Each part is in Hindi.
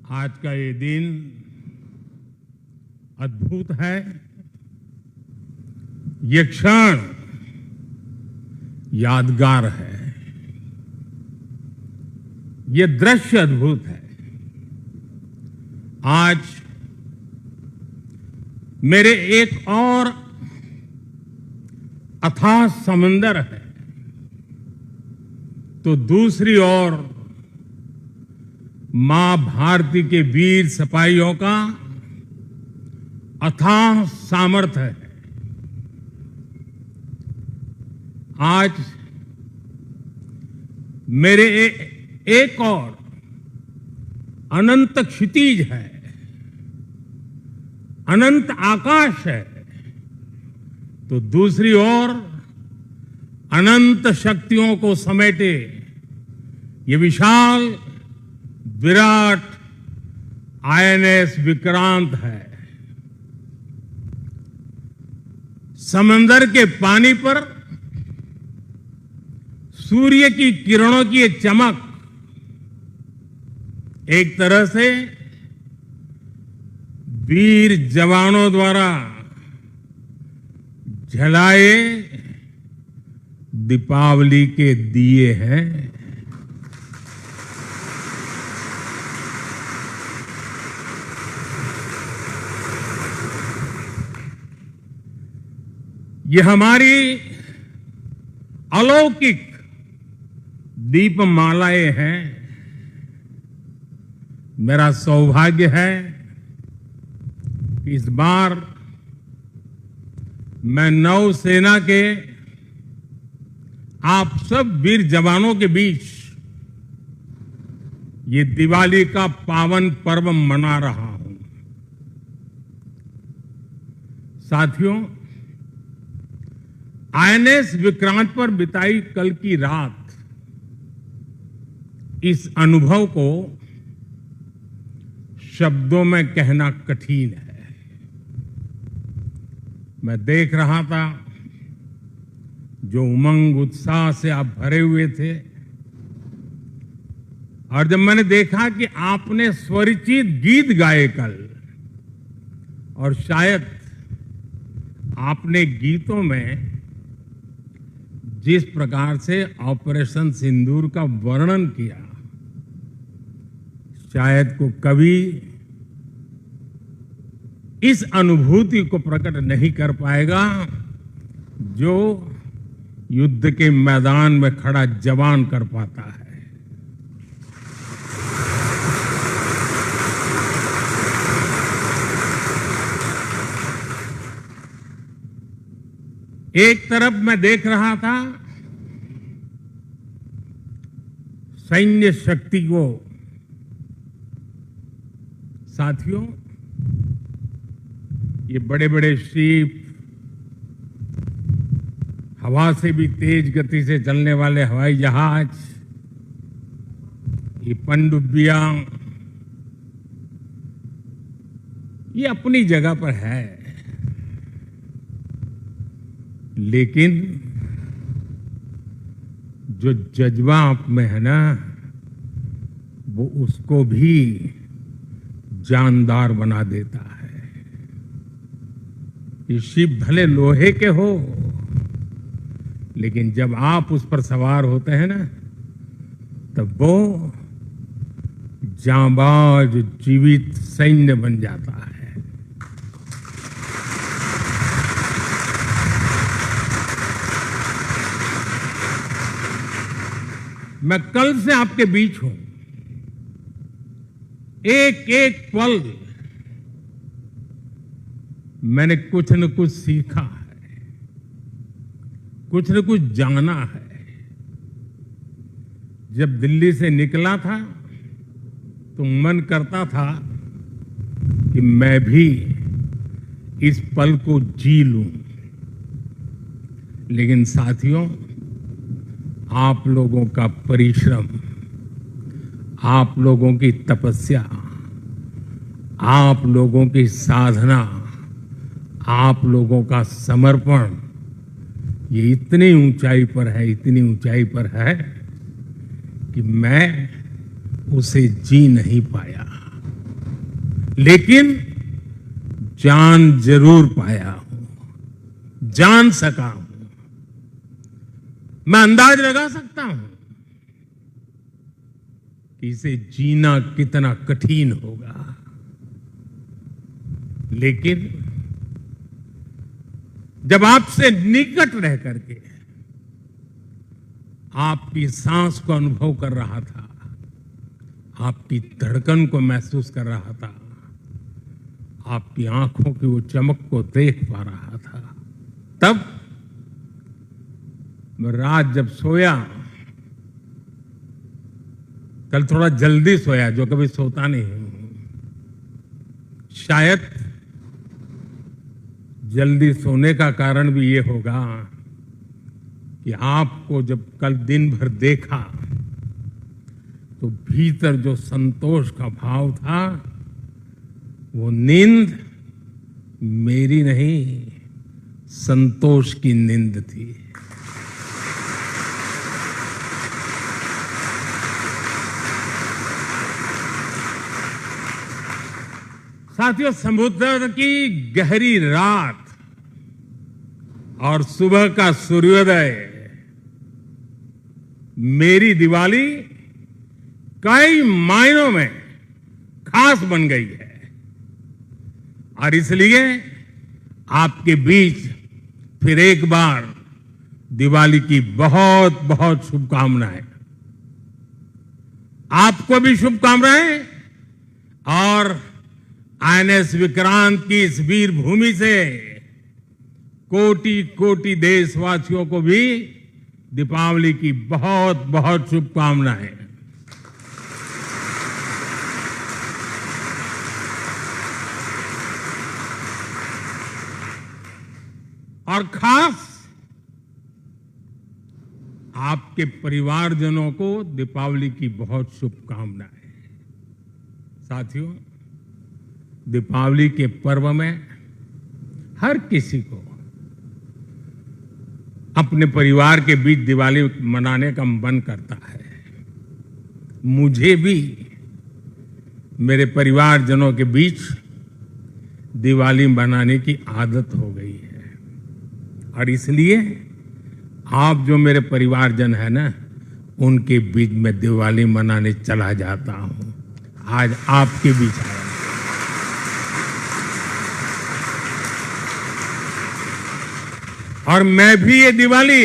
आज का ये दिन अद्भुत है। ये क्षण यादगार है। ये दृश्य अद्भुत है। आज मेरे एक और अथाह समंदर है, तो दूसरी ओर मां भारती के वीर सिपाहियों का अथाह सामर्थ्य है। आज मेरे एक और अनंत क्षितिज है, अनंत आकाश है, तो दूसरी ओर अनंत शक्तियों को समेटे ये विशाल विराट आईएनएस विक्रांत है। समंदर के पानी पर सूर्य की किरणों की एक चमक एक तरह से वीर जवानों द्वारा जलाए दीपावली के दिए हैं। ये हमारी अलौकिक दीपमालाएं हैं। मेरा सौभाग्य है कि इस बार मैं नौसेना के आप सब वीर जवानों के बीच ये दिवाली का पावन पर्व मना रहा हूं। साथियों, आईएनएस विक्रांत पर बिताई कल की रात इस अनुभव को शब्दों में कहना कठिन है। मैं देख रहा था जो उमंग उत्साह से आप भरे हुए थे, और जब मैंने देखा कि आपने स्वरचित गीत गाए कल, और शायद आपने गीतों में जिस प्रकार से ऑपरेशन सिंदूर का वर्णन किया, शायद को कभी इस अनुभूति को प्रकट नहीं कर पाएगा जो युद्ध के मैदान में खड़ा जवान कर पाता है। एक तरफ मैं देख रहा था सैन्य शक्ति को। साथियों, ये बड़े बड़े शिप, हवा से भी तेज गति से चलने वाले हवाई जहाज, ये पनडुब्बियां, ये अपनी जगह पर है, लेकिन जो जज्बा आप में है ना, वो उसको भी जानदार बना देता है। ये शिप भले लोहे के हो, लेकिन जब आप उस पर सवार होते हैं ना, तब वो जांबाज जीवित सैन्य बन जाता है। मैं कल से आपके बीच हूं। एक एक पल मैंने कुछ न कुछ सीखा है, कुछ न कुछ जाना है। जब दिल्ली से निकला था तो मन करता था कि मैं भी इस पल को जी लूं, लेकिन साथियों, आप लोगों का परिश्रम, आप लोगों की तपस्या, आप लोगों की साधना, आप लोगों का समर्पण, ये इतनी ऊंचाई पर है, इतनी ऊंचाई पर है कि मैं उसे जी नहीं पाया। लेकिन जान जरूर पाया हूं, जान सका हूं। मैं अंदाज लगा सकता हूं कि इसे जीना कितना कठिन होगा, लेकिन जब आपसे निकट रह करके आपकी सांस को अनुभव कर रहा था, आपकी धड़कन को महसूस कर रहा था, आपकी आंखों की वो चमक को देख पा रहा था, तब मैं रात जब सोया, कल थोड़ा जल्दी सोया, जो कभी सोता नहीं हूं। शायद जल्दी सोने का कारण भी ये होगा कि आपको जब कल दिन भर देखा तो भीतर जो संतोष का भाव था, वो नींद मेरी नहीं, संतोष की नींद थी। साथियों, समुद्र की गहरी रात और सुबह का सूर्योदय मेरी दिवाली कई मायनों में खास बन गई है, और इसलिए आपके बीच फिर एक बार दिवाली की बहुत बहुत शुभकामनाएं। आपको भी शुभकामनाएं, और आईएनएस विक्रांत की इस वीर भूमि से कोटि कोटि देशवासियों को भी दीपावली की बहुत बहुत शुभकामनाएं। और खास आपके परिवारजनों को दीपावली की बहुत शुभकामनाएं। साथियों, दीपावली के पर्व में हर किसी को अपने परिवार के बीच दिवाली मनाने का मन करता है। मुझे भी मेरे परिवारजनों के बीच दिवाली मनाने की आदत हो गई है, और इसलिए आप जो मेरे परिवारजन है ना, उनके बीच में दिवाली मनाने चला जाता हूं। आज आपके बीच आया। और मैं भी ये दिवाली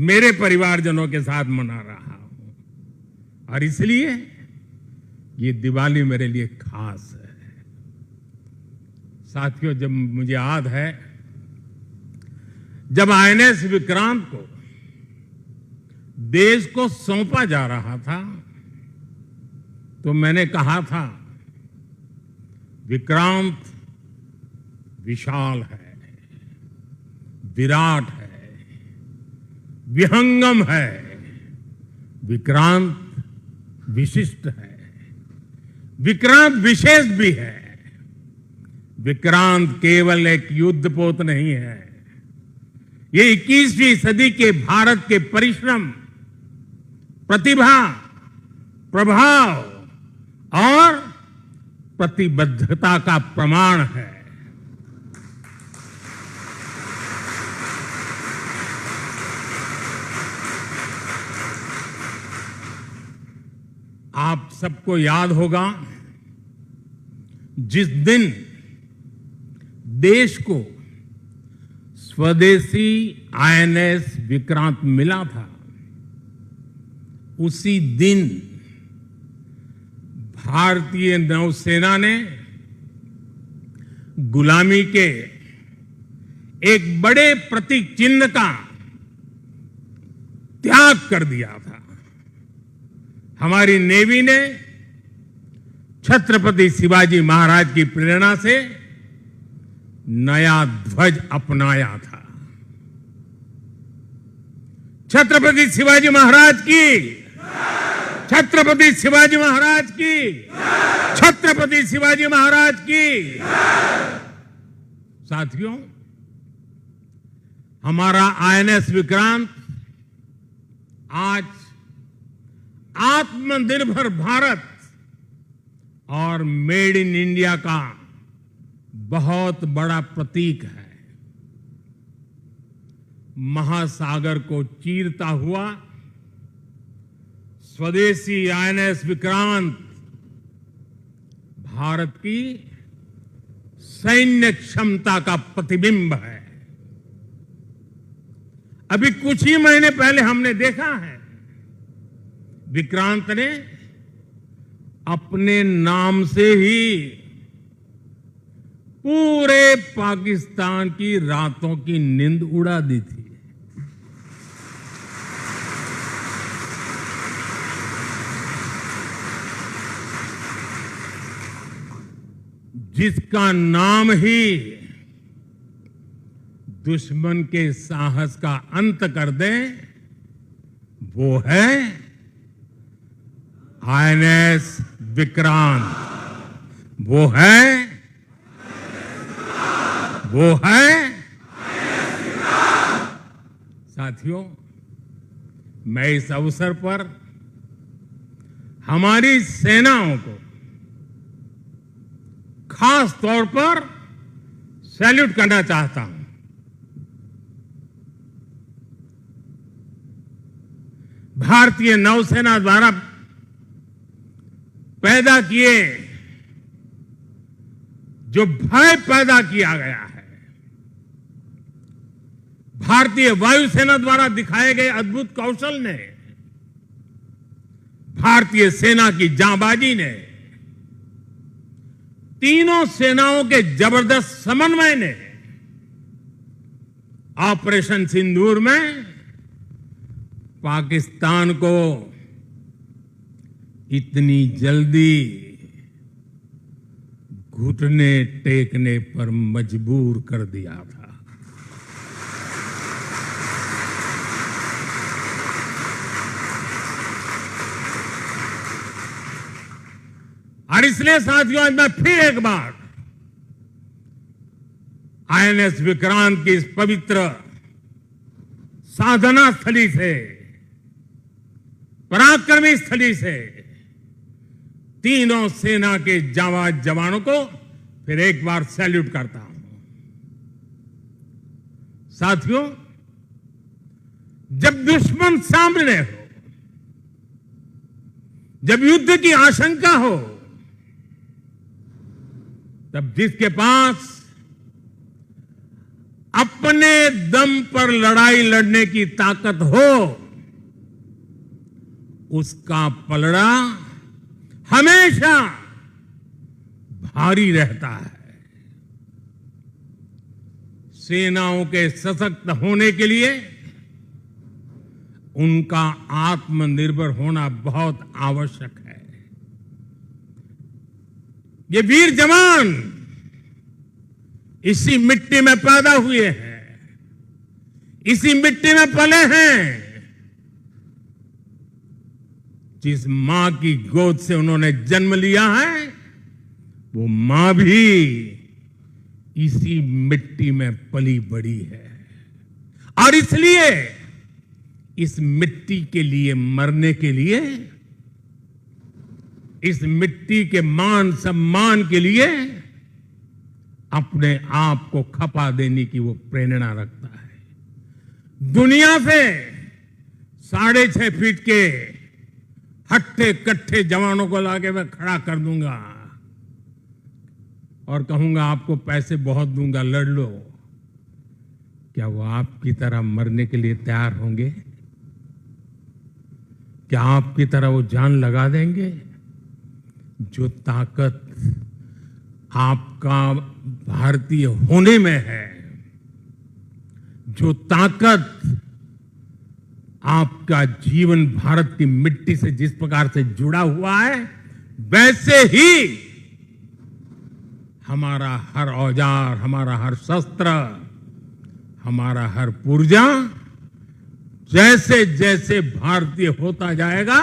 मेरे परिवारजनों के साथ मना रहा हूं, और इसलिए ये दिवाली मेरे लिए खास है। साथियों, जब मुझे याद है, जब आईएनएस विक्रांत को देश को सौंपा जा रहा था, तो मैंने कहा था, विक्रांत विशाल है, विराट है, विहंगम है, विक्रांत विशिष्ट है, विक्रांत विशेष भी है। विक्रांत केवल एक युद्धपोत नहीं है, ये 21वीं सदी के भारत के परिश्रम, प्रतिभा, प्रभाव और प्रतिबद्धता का प्रमाण है। आप सबको याद होगा, जिस दिन देश को स्वदेशी आईएनएस विक्रांत मिला था, उसी दिन भारतीय नौसेना ने गुलामी के एक बड़े प्रतीक चिन्ह का त्याग कर दिया था। हमारी नेवी ने छत्रपति शिवाजी महाराज की प्रेरणा से नया ध्वज अपनाया था। छत्रपति शिवाजी महाराज की, छत्रपति शिवाजी महाराज की, छत्रपति शिवाजी महाराज की। साथियों, हमारा आईएनएस विक्रांत आज आत्मनिर्भर भारत और मेड इन इंडिया का बहुत बड़ा प्रतीक है। महासागर को चीरता हुआ स्वदेशी आईएनएस विक्रांत भारत की सैन्य क्षमता का प्रतिबिंब है। अभी कुछ ही महीने पहले हमने देखा है, विक्रांत ने अपने नाम से ही पूरे पाकिस्तान की रातों की नींद उड़ा दी थी। जिसका नाम ही दुश्मन के साहस का अंत कर दे, वो है आईएनएस विक्रांत। वो है साथियों, मैं इस अवसर पर हमारी सेनाओं को खास तौर पर सैल्यूट करना चाहता हूं। भारतीय नौसेना द्वारा पैदा किए जो भय पैदा किया गया है, भारतीय वायुसेना द्वारा दिखाए गए अद्भुत कौशल ने, भारतीय सेना की जांबाजी ने, तीनों सेनाओं के जबरदस्त समन्वय ने ऑपरेशन सिंदूर में पाकिस्तान को इतनी जल्दी घुटने टेकने पर मजबूर कर दिया था। और इसलिए साथियों, आज मैं फिर एक बार आईएनएस विक्रांत की इस पवित्र साधना स्थली से, पराक्रमी स्थली से तीनों सेना के जांबाज जवानों को फिर एक बार सैल्यूट करता हूं। साथियों, जब दुश्मन सामने हो, जब युद्ध की आशंका हो, तब जिसके पास अपने दम पर लड़ाई लड़ने की ताकत हो, उसका पलड़ा हमेशा भारी रहता है। सेनाओं के सशक्त होने के लिए उनका आत्मनिर्भर होना बहुत आवश्यक है। ये वीर जवान इसी मिट्टी में पैदा हुए हैं, इसी मिट्टी में पले हैं। जिस मां की गोद से उन्होंने जन्म लिया है, वो मां भी इसी मिट्टी में पली बड़ी है। और इसलिए इस मिट्टी के लिए मरने के लिए, इस मिट्टी के मान सम्मान के लिए अपने आप को खपा देने की वो प्रेरणा रखता है। दुनिया से 6.5 फीट के हट्टे कट्टे जवानों को लाके मैं खड़ा कर दूंगा और कहूंगा आपको पैसे बहुत दूंगा, लड़ लो। क्या वो आपकी तरह मरने के लिए तैयार होंगे? क्या आपकी तरह वो जान लगा देंगे? जो ताकत आपका भारतीय होने में है, जो ताकत आपका जीवन भारत की मिट्टी से जिस प्रकार से जुड़ा हुआ है, वैसे ही हमारा हर औजार, हमारा हर शस्त्र, हमारा हर पुर्जा जैसे जैसे भारतीय होता जाएगा,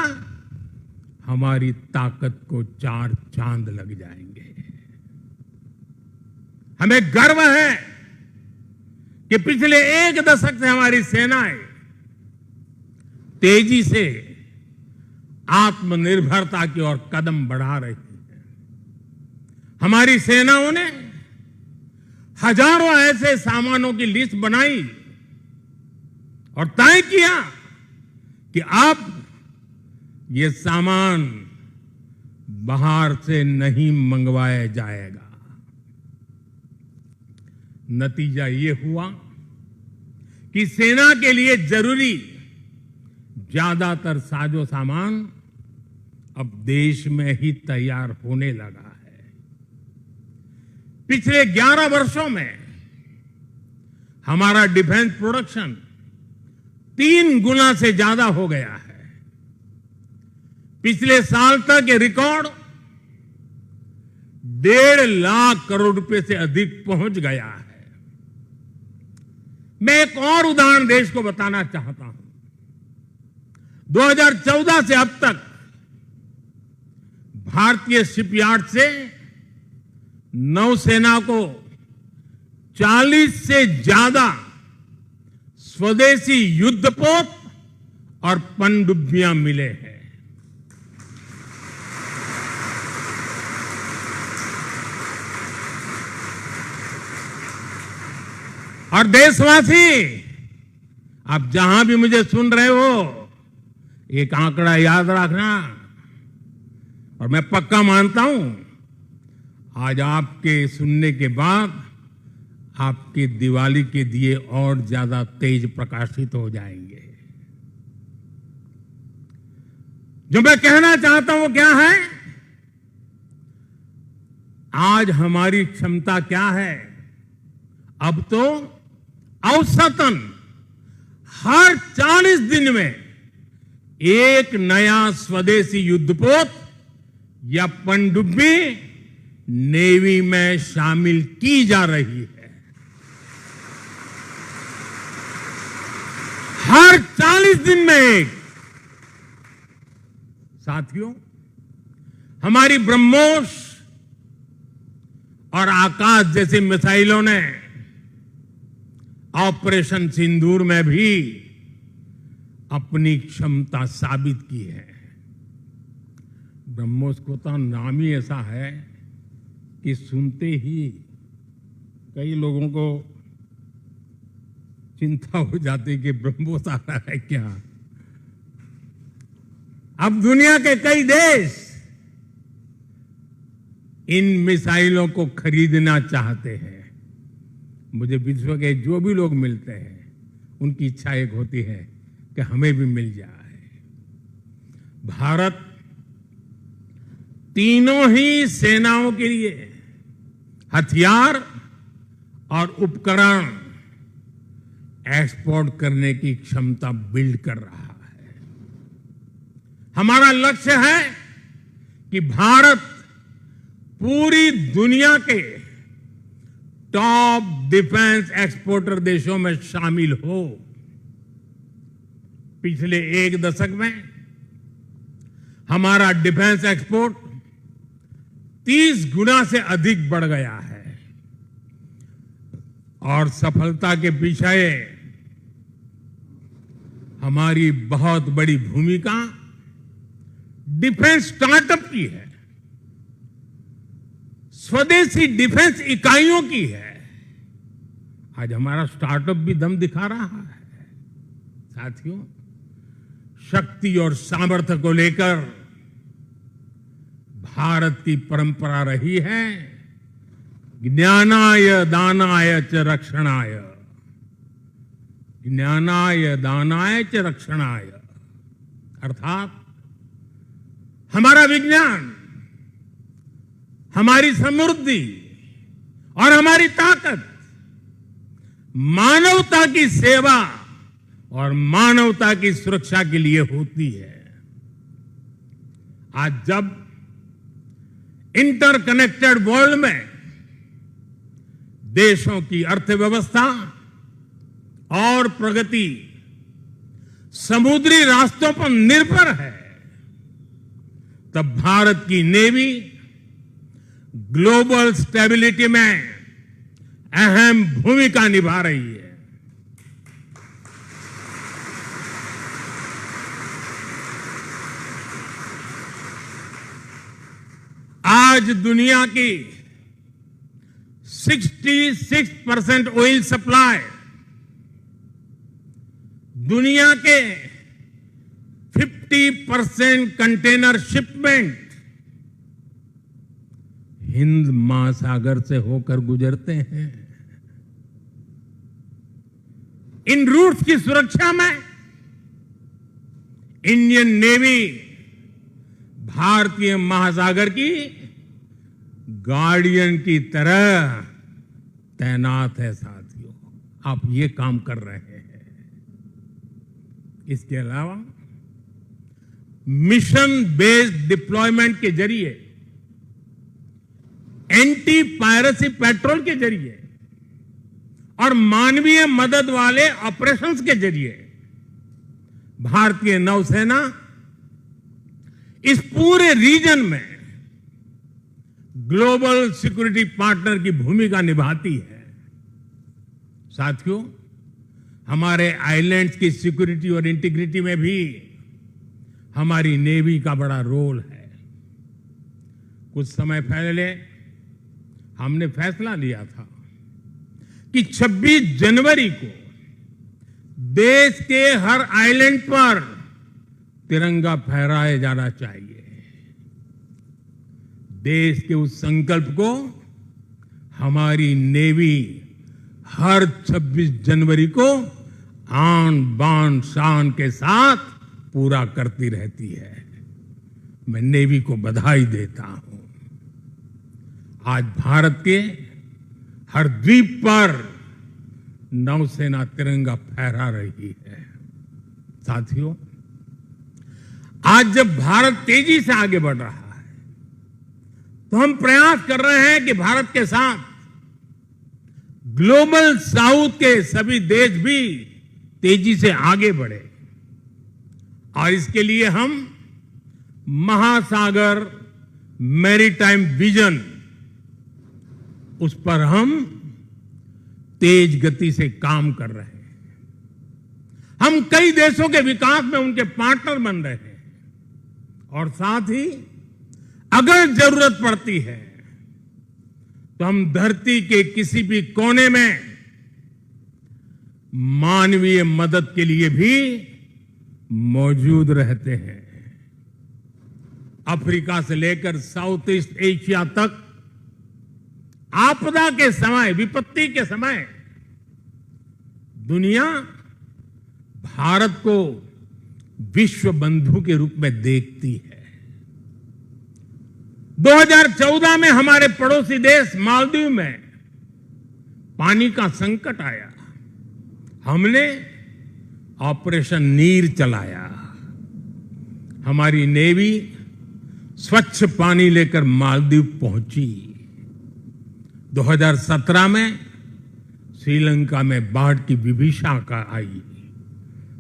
हमारी ताकत को 4 चांद लग जाएंगे। हमें गर्व है कि पिछले 1 दशक से हमारी सेनाएं तेजी से आत्मनिर्भरता की ओर कदम बढ़ा रही हैं। हमारी सेनाओं ने हजारों ऐसे सामानों की लिस्ट बनाई और तय किया कि अब ये सामान बाहर से नहीं मंगवाया जाएगा। नतीजा ये हुआ कि सेना के लिए जरूरी ज्यादातर साजो सामान अब देश में ही तैयार होने लगा है। पिछले 11 वर्षों में हमारा डिफेंस प्रोडक्शन 3 गुना से ज्यादा हो गया है। पिछले साल तक ये रिकॉर्ड 1.5 लाख करोड़ रुपए से अधिक पहुंच गया है। मैं एक और उदाहरण देश को बताना चाहता हूं। 2014 से अब तक भारतीय शिपयार्ड से नौसेना को 40 से ज्यादा स्वदेशी युद्धपोत और पनडुब्बियां मिले हैं। और देशवासी, आप जहां भी मुझे सुन रहे हो, एक आंकड़ा याद रखना। और मैं पक्का मानता हूं आज आपके सुनने के बाद आपके दिवाली के दिए और ज्यादा तेज प्रकाशित हो जाएंगे। जो मैं कहना चाहता हूं वो क्या है? आज हमारी क्षमता क्या है? अब तो औसतन हर 40 दिन में एक नया स्वदेशी युद्धपोत या पनडुब्बी नेवी में शामिल की जा रही है। हर 40 दिन में एक। साथियों, हमारी ब्रह्मोस और आकाश जैसी मिसाइलों ने ऑपरेशन सिंदूर में भी अपनी क्षमता साबित की है। ब्रह्मोस को तो नाम ही ऐसा है कि सुनते ही कई लोगों को चिंता हो जाती कि ब्रह्मोस आ रहा है क्या। अब दुनिया के कई देश इन मिसाइलों को खरीदना चाहते हैं। मुझे विश्व के जो भी लोग मिलते हैं उनकी इच्छा एक होती है कि हमें भी मिल जाए। भारत तीनों ही सेनाओं के लिए हथियार और उपकरण एक्सपोर्ट करने की क्षमता बिल्ड कर रहा है। हमारा लक्ष्य है कि भारत पूरी दुनिया के टॉप डिफेंस एक्सपोर्टर देशों में शामिल हो। पिछले 1 दशक में हमारा डिफेंस एक्सपोर्ट 30 गुना से अधिक बढ़ गया है। और सफलता के पीछे हमारी बहुत बड़ी भूमिका डिफेंस स्टार्टअप की है, स्वदेशी डिफेंस इकाइयों की है। आज हमारा स्टार्टअप भी दम दिखा रहा है। साथियों, शक्ति और सामर्थ्य को लेकर भारत की परंपरा रही है ज्ञानाय दानाय च रक्षणाय। ज्ञानाय दानाय च रक्षणाय अर्थात हमारा विज्ञान, हमारी समृद्धि और हमारी ताकत मानवता की सेवा और मानवता की सुरक्षा के लिए होती है। आज जब इंटरकनेक्टेड वर्ल्ड में देशों की अर्थव्यवस्था और प्रगति समुद्री रास्तों पर निर्भर है, तब भारत की नेवी ग्लोबल स्टेबिलिटी में अहम भूमिका निभा रही है। आज दुनिया की 66% ऑयल सप्लाई, दुनिया के 50% कंटेनर शिपमेंट हिंद महासागर से होकर गुजरते हैं। इन रूट्स की सुरक्षा में इंडियन नेवी भारतीय महासागर की गार्डियन की तरह तैनात है। साथियों, आप ये काम कर रहे हैं। इसके अलावा मिशन बेस्ड डिप्लॉयमेंट के जरिए, एंटी पायरेसी पेट्रोल के जरिए और मानवीय मदद वाले ऑपरेशंस के जरिए भारतीय नौसेना इस पूरे रीजन में ग्लोबल सिक्योरिटी पार्टनर की भूमिका निभाती है। साथियों, हमारे आइलैंड्स की सिक्योरिटी और इंटीग्रिटी में भी हमारी नेवी का बड़ा रोल है। कुछ समय पहले हमने फैसला लिया था कि 26 जनवरी को देश के हर आइलैंड पर तिरंगा फहराया जाना चाहिए। देश के उस संकल्प को हमारी नेवी हर 26 जनवरी को आन बान शान के साथ पूरा करती रहती है। मैं नेवी को बधाई देता हूं। आज भारत के हर द्वीप पर नौसेना तिरंगा फहरा रही है। साथियों, आज जब भारत तेजी से आगे बढ़ रहा है तो हम प्रयास कर रहे हैं कि भारत के साथ ग्लोबल साउथ के सभी देश भी तेजी से आगे बढ़े और इसके लिए हम महासागर मैरीटाइम विजन, उस पर हम तेज गति से काम कर रहे हैं। हम कई देशों के विकास में उनके पार्टनर बन रहे हैं और साथ ही अगर जरूरत पड़ती है तो हम धरती के किसी भी कोने में मानवीय मदद के लिए भी मौजूद रहते हैं। अफ्रीका से लेकर साउथ ईस्ट एशिया तक आपदा के समय, विपत्ति के समय दुनिया भारत को विश्व बंधु के रूप में देखती है। 2014 में हमारे पड़ोसी देश मालदीव में पानी का संकट आया। हमने ऑपरेशन नीर चलाया। हमारी नेवी स्वच्छ पानी लेकर मालदीव पहुंची। 2017 में श्रीलंका में बाढ़ की विभीषिका आई।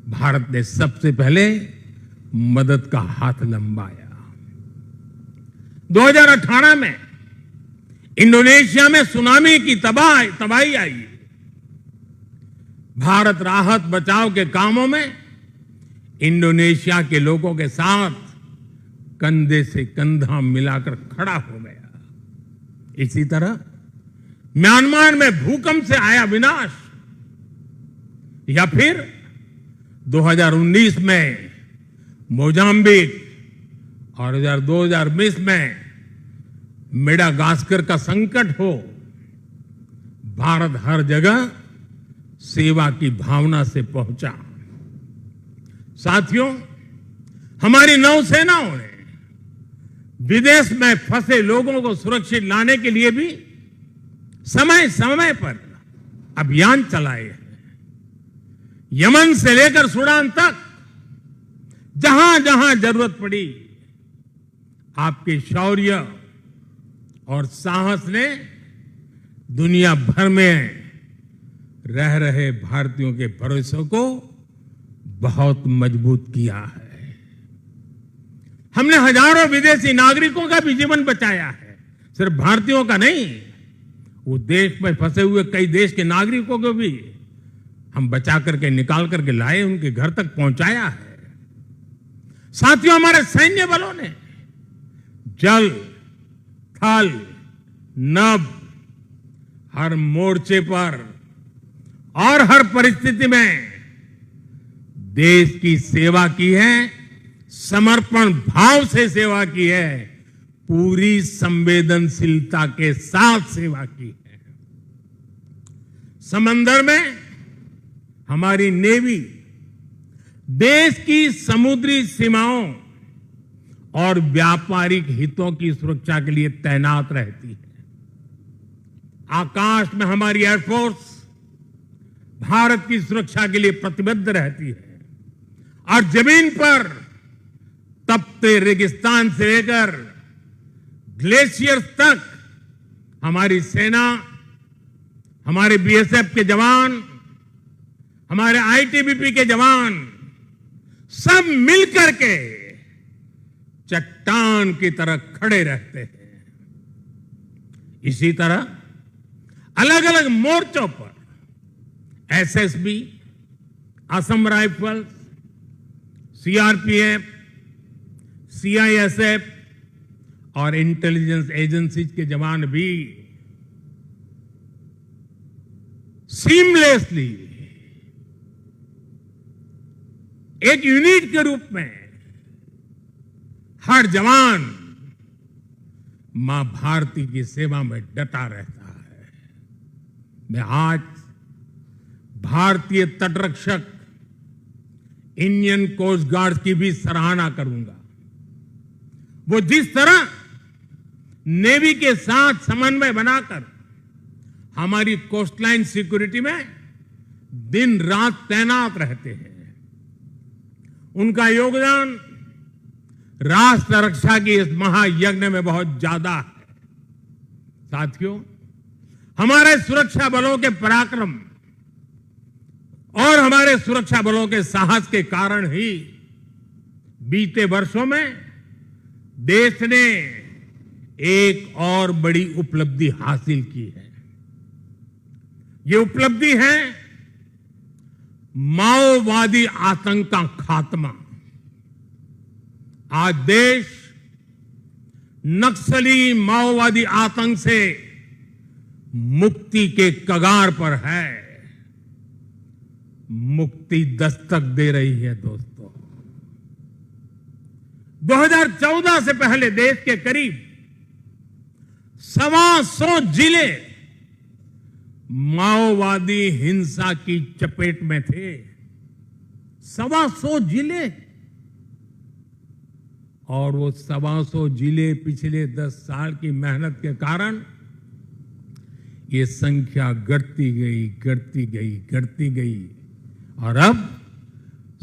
भारत ने सबसे पहले मदद का हाथ लंबाया। 2018 में इंडोनेशिया में सुनामी की तबाही आई। भारत राहत बचाव के कामों में इंडोनेशिया के लोगों के साथ कंधे से कंधा मिलाकर खड़ा हो गया। इसी तरह म्यांमार में भूकंप से आया विनाश, या फिर 2019 में मोजाम्बिक और 2020 में मेडागास्कर का संकट हो, भारत हर जगह सेवा की भावना से पहुंचा। साथियों, हमारी नौसेनाओं ने विदेश में फंसे लोगों को सुरक्षित लाने के लिए भी समय समय पर अभियान चलाए हैं। यमन से लेकर सूडान तक जहां जहां जरूरत पड़ी, आपके शौर्य और साहस ने दुनिया भर में रह रहे भारतीयों के भरोसे को बहुत मजबूत किया है। हमने हजारों विदेशी नागरिकों का भी जीवन बचाया है। सिर्फ भारतीयों का नहीं, वो देश में फंसे हुए कई देश के नागरिकों को भी हम बचा करके निकाल करके लाए, उनके घर तक पहुंचाया है। साथियों, हमारे सैन्य बलों ने जल, थल, नभ, हर मोर्चे पर और हर परिस्थिति में देश की सेवा की है, समर्पण भाव से सेवा की है, पूरी संवेदनशीलता के साथ सेवा की है। समंदर में हमारी नेवी देश की समुद्री सीमाओं और व्यापारिक हितों की सुरक्षा के लिए तैनात रहती है। आकाश में हमारी एयरफोर्स भारत की सुरक्षा के लिए प्रतिबद्ध रहती है और जमीन पर तपते रेगिस्तान से लेकर ग्लेशियर्स तक हमारी सेना, हमारे बीएसएफ के जवान, हमारे आईटीबीपी के जवान सब मिलकर के चट्टान की तरह खड़े रहते हैं। इसी तरह अलग अलग मोर्चों पर SSB, Assam rifles, CRPF, CISF और इंटेलिजेंस एजेंसीज के जवान भी सीमलेसली एक यूनिट के रूप में हर जवान मां भारती की सेवा में डटा रहता है। मैं आज भारतीय तटरक्षक इंडियन कोस्ट गार्ड की भी सराहना करूंगा। वो जिस तरह नेवी के साथ समन्वय बनाकर हमारी कोस्टलाइन सिक्योरिटी में दिन रात तैनात रहते हैं, उनका योगदान राष्ट्र रक्षा की इस महायज्ञ में बहुत ज्यादा है। साथियों, हमारे सुरक्षा बलों के पराक्रम और हमारे सुरक्षा बलों के साहस के कारण ही बीते वर्षों में देश ने एक और बड़ी उपलब्धि हासिल की है। ये उपलब्धि है माओवादी आतंक का खात्मा। आज देश नक्सली माओवादी आतंक से मुक्ति के कगार पर है। मुक्ति दस्तक दे रही है दोस्तों। 2014 से पहले देश के करीब 125 जिले माओवादी हिंसा की चपेट में थे। 125 जिले, और वो 125 जिले पिछले 10 साल की मेहनत के कारण ये संख्या घटती गई, घटती गई, घटती गई, और अब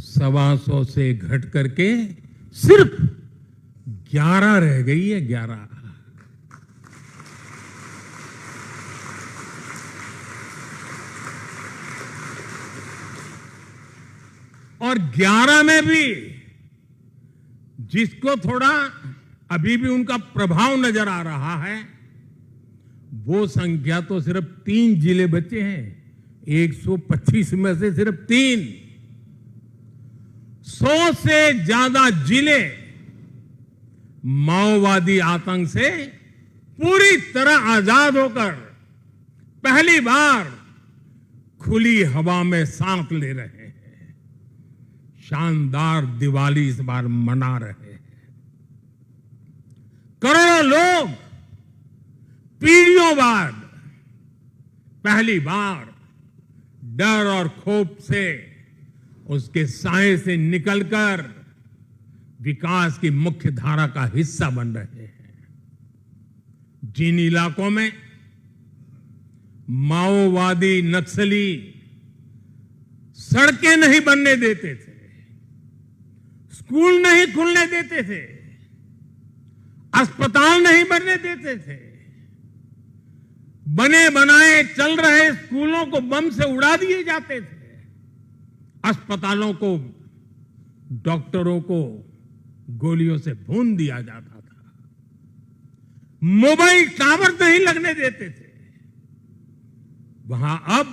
125 से घट करके सिर्फ 11 रह गई है। 11। और 11 में भी जिसको थोड़ा अभी भी उनका प्रभाव नजर आ रहा है, वो संख्या तो सिर्फ 3 जिले बचे हैं। 125 में से सिर्फ 3। 100 से ज्यादा जिले माओवादी आतंक से पूरी तरह आजाद होकर पहली बार खुली हवा में सांस ले रहे हैं। शानदार दिवाली इस बार मना रहे हैं। करोड़ों लोग पीढ़ियों बाद पहली बार डर और खौफ से उसके साए से निकलकर विकास की मुख्य धारा का हिस्सा बन रहे हैं। जिन इलाकों में माओवादी नक्सली सड़कें नहीं बनने देते थे, स्कूल नहीं खुलने देते थे, अस्पताल नहीं बनने देते थे, बने बनाए चल रहे स्कूलों को बम से उड़ा दिए जाते थे, अस्पतालों को, डॉक्टरों को गोलियों से भून दिया जाता था, मोबाइल टावर नहीं लगने देते थे, वहां अब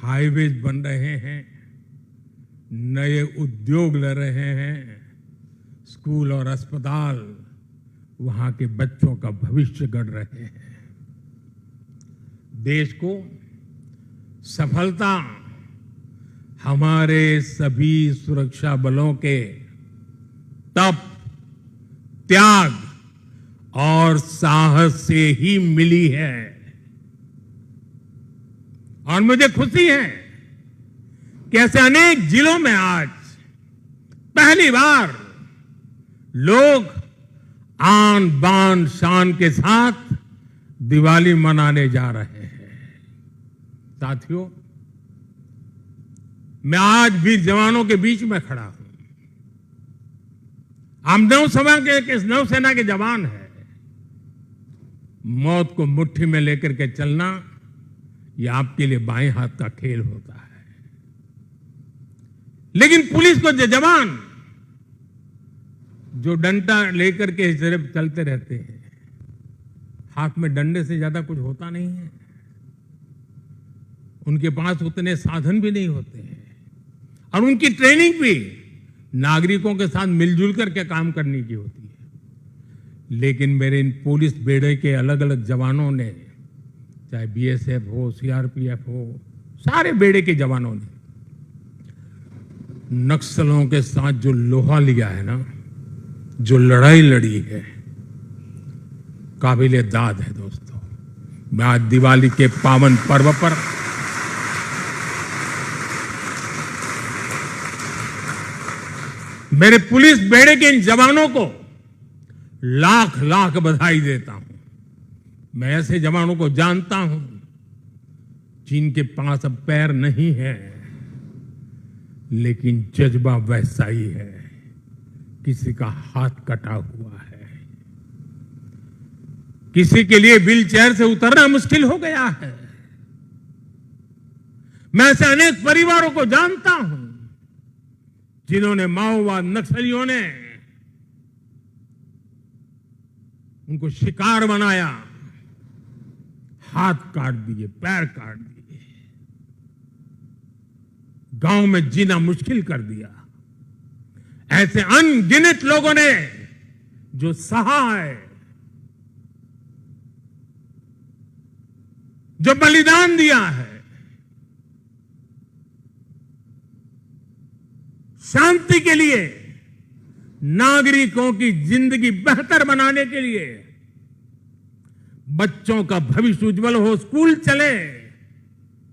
हाईवेज बन रहे हैं, नए उद्योग ले रहे हैं, स्कूल और अस्पताल वहां के बच्चों का भविष्य गढ़ रहे हैं। देश को सफलता हमारे सभी सुरक्षा बलों के तप, त्याग और साहस से ही मिली है। और मुझे खुशी है कि ऐसे अनेक जिलों में आज पहली बार लोग आन बान शान के साथ दिवाली मनाने जा रहे हैं। साथियों, मैं आज वीर जवानों के बीच में खड़ा हूं। हम नौसेना के जवान हैं। मौत को मुट्ठी में लेकर के चलना यह आपके लिए बाएं हाथ का खेल होता है, लेकिन पुलिस को जवान जो डंडा लेकर के सिर्फ चलते रहते हैं, हाथ में डंडे से ज्यादा कुछ होता नहीं है। उनके पास उतने साधन भी नहीं होते हैं और उनकी ट्रेनिंग भी नागरिकों के साथ मिलजुल करके काम करने की होती है। लेकिन मेरे इन पुलिस बेड़े के अलग अलग जवानों ने, चाहे बीएसएफ हो, सीआरपीएफ हो, सारे बेड़े के जवानों ने नक्सलों के साथ जो लोहा लिया है ना, जो लड़ाई लड़ी है, काबिले दाद है। दोस्तों, मैं आज दिवाली के पावन पर्व पर मेरे पुलिस बेड़े के इन जवानों को लाख लाख बधाई देता हूं। मैं ऐसे जवानों को जानता हूं जिनके पास अब पैर नहीं है, लेकिन जज्बा वैसा ही है। किसी का हाथ कटा हुआ है, किसी के लिए व्हील चेयर से उतरना मुश्किल हो गया है। मैं ऐसे अनेक परिवारों को जानता हूं जिन्होंने माओवाद नक्सलियों ने उनको शिकार बनाया, हाथ काट दिए, पैर काट दिए, गांव में जीना मुश्किल कर दिया। ऐसे अनगिनत लोगों ने जो सहा है, जो बलिदान दिया है, शांति के लिए, नागरिकों की जिंदगी बेहतर बनाने के लिए, बच्चों का भविष्य उज्जवल हो, स्कूल चले,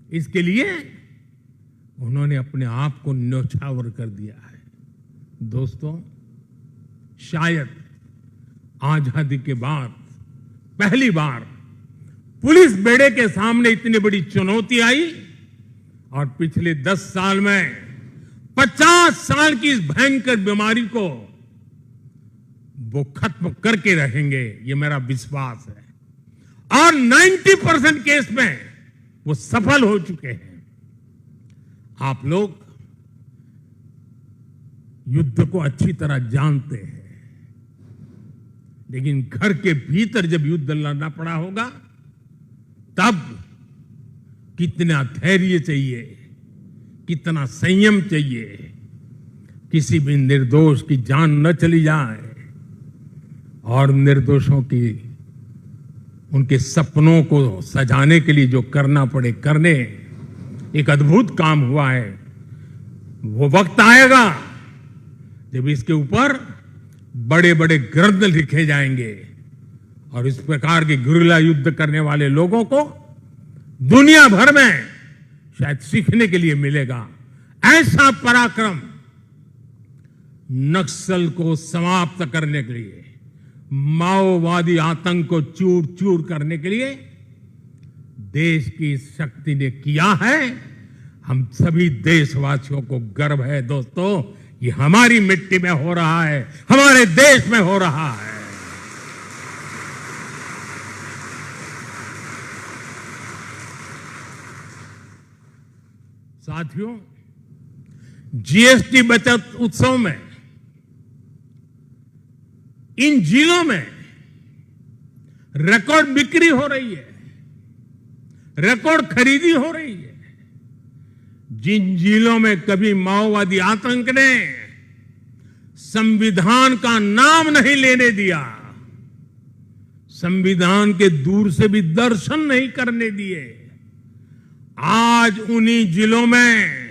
इसके लिए उन्होंने अपने आप को न्यौछावर कर दिया है। दोस्तों, शायद आजादी के बाद पहली बार पुलिस बेड़े के सामने इतनी बड़ी चुनौती आई और पिछले 10 साल में 50 साल की इस भयंकर बीमारी को वो खत्म करके रहेंगे, ये मेरा विश्वास है। और 90% केस में वो सफल हो चुके हैं। आप लोग युद्ध को अच्छी तरह जानते हैं, लेकिन घर के भीतर जब युद्ध लड़ना पड़ा होगा तब कितना धैर्य चाहिए, कितना संयम चाहिए, किसी भी निर्दोष की जान न चली जाए और निर्दोषों की उनके सपनों को सजाने के लिए जो करना पड़े करने। एक अद्भुत काम हुआ है। वो वक्त आएगा जब इसके ऊपर बड़े बड़े ग्रंथ लिखे जाएंगे और इस प्रकार के गुरिल्ला युद्ध करने वाले लोगों को दुनिया भर में शायद सीखने के लिए मिलेगा। ऐसा पराक्रम नक्सल को समाप्त करने के लिए, माओवादी आतंक को चूर चूर करने के लिए देश की शक्ति ने किया है। हम सभी देशवासियों को गर्व है दोस्तों, ये हमारी मिट्टी में हो रहा है, हमारे देश में हो रहा है। साथियों, जीएसटी बचत उत्सव में इन जिलों में रिकॉर्ड बिक्री हो रही है, रिकॉर्ड खरीदी हो रही है। जिन जिलों में कभी माओवादी आतंक ने संविधान का नाम नहीं लेने दिया, संविधान के दूर से भी दर्शन नहीं करने दिए। आज उन्हीं जिलों में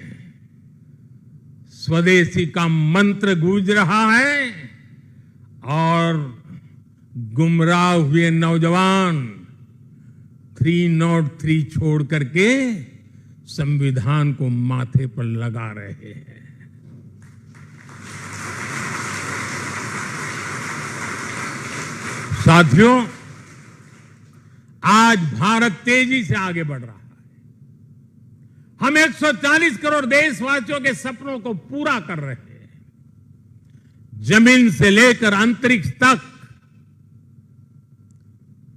स्वदेशी का मंत्र गूंज रहा है और गुमराह हुए नौजवान 303 छोड़ करके संविधान को माथे पर लगा रहे हैं। साथियों, आज भारत तेजी से आगे बढ़ रहा है। हम 140 करोड़ देशवासियों के सपनों को पूरा कर रहे हैं। जमीन से लेकर अंतरिक्ष तक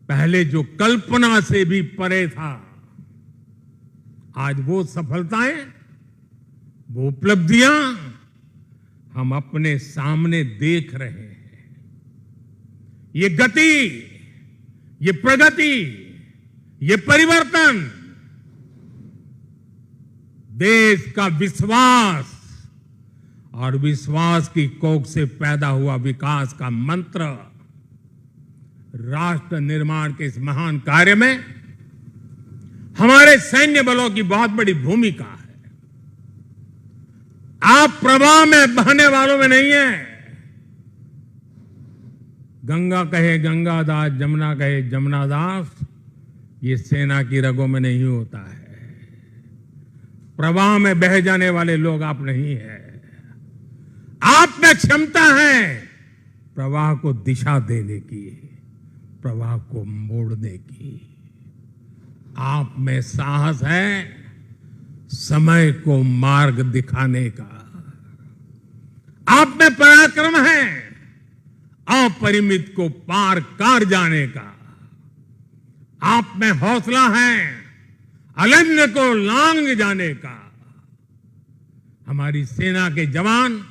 पहले जो कल्पना से भी परे था, आज वो सफलताएं, वो उपलब्धियां हम अपने सामने देख रहे हैं। ये गति, ये प्रगति, ये परिवर्तन देश का विश्वास और विश्वास की कोख से पैदा हुआ विकास का मंत्र, राष्ट्र निर्माण के इस महान कार्य में हमारे सैन्य बलों की बहुत बड़ी भूमिका है। आप प्रवाह में बहने वालों में नहीं है। गंगा कहे गंगादास, जमुना कहे जमुनादास, ये सेना की रगों में नहीं होता है। प्रवाह में बह जाने वाले लोग आप नहीं है। आप में क्षमता है प्रवाह को दिशा देने की, प्रवाह को मोड़ने की। आप में साहस है समय को मार्ग दिखाने का। आप में पराक्रम है अपरिमित को पार कर जाने का। आप में हौसला है अनन्य को लांग जाने का। हमारी सेना के जवान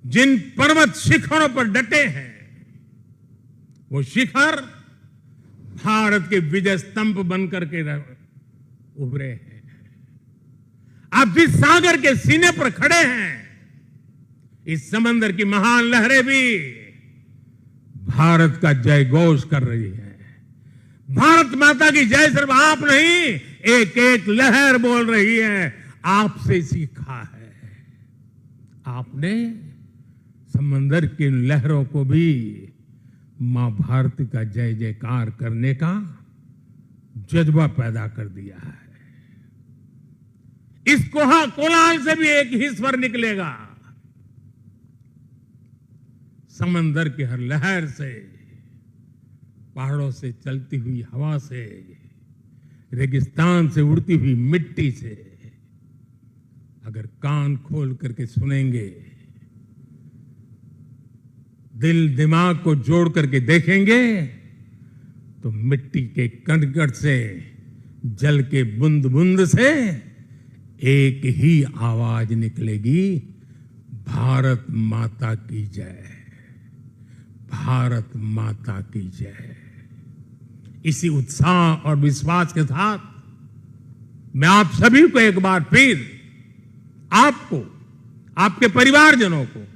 जिन पर्वत शिखरों पर डटे हैं, वो शिखर भारत के विजय स्तंभ बनकर के उभरे हैं। आप जिस सागर के सीने पर खड़े हैं, इस समंदर की महान लहरें भी भारत का जय घोष कर रही है। भारत माता की जय सिर्फ आप नहीं, एक एक लहर बोल रही है। आपसे सीखा है। आपने समंदर की लहरों को भी मां भारती का जय जयकार करने का जज्बा पैदा कर दिया है। इस कोलाहल से भी एक ही स्वर निकलेगा। समंदर की हर लहर से, पहाड़ों से चलती हुई हवा से, रेगिस्तान से उड़ती हुई मिट्टी से अगर कान खोल करके सुनेंगे, दिल दिमाग को जोड़ करके देखेंगे, तो मिट्टी के कण-कण से, जल के बूंद बूंद से एक ही आवाज निकलेगी, भारत माता की जय, भारत माता की जय। इसी उत्साह और विश्वास के साथ मैं आप सभी को एक बार फिर, आपको, आपके परिवारजनों को,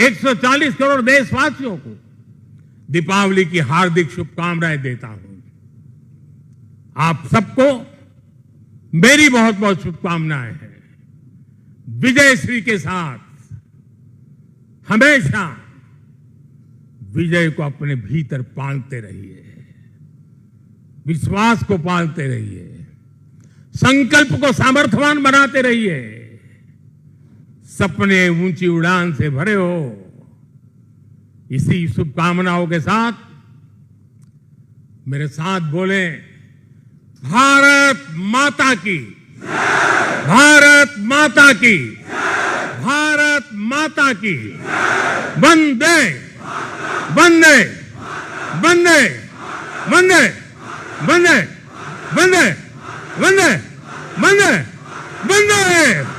140 करोड़ देशवासियों को दीपावली की हार्दिक शुभकामनाएं देता हूं। आप सबको मेरी बहुत बहुत शुभकामनाएं हैं। विजयश्री के साथ हमेशा विजय को अपने भीतर पालते रहिए, विश्वास को पालते रहिए, संकल्प को सामर्थ्यवान बनाते रहिए। सपने ऊंची उड़ान से भरे हो। इसी शुभकामनाओं के साथ मेरे साथ बोले, भारत माता की, भारत माता की, भारत माता की, वंदे वंदे वंदे वंदे वंदे वंदे वंदे वंदे वंदे।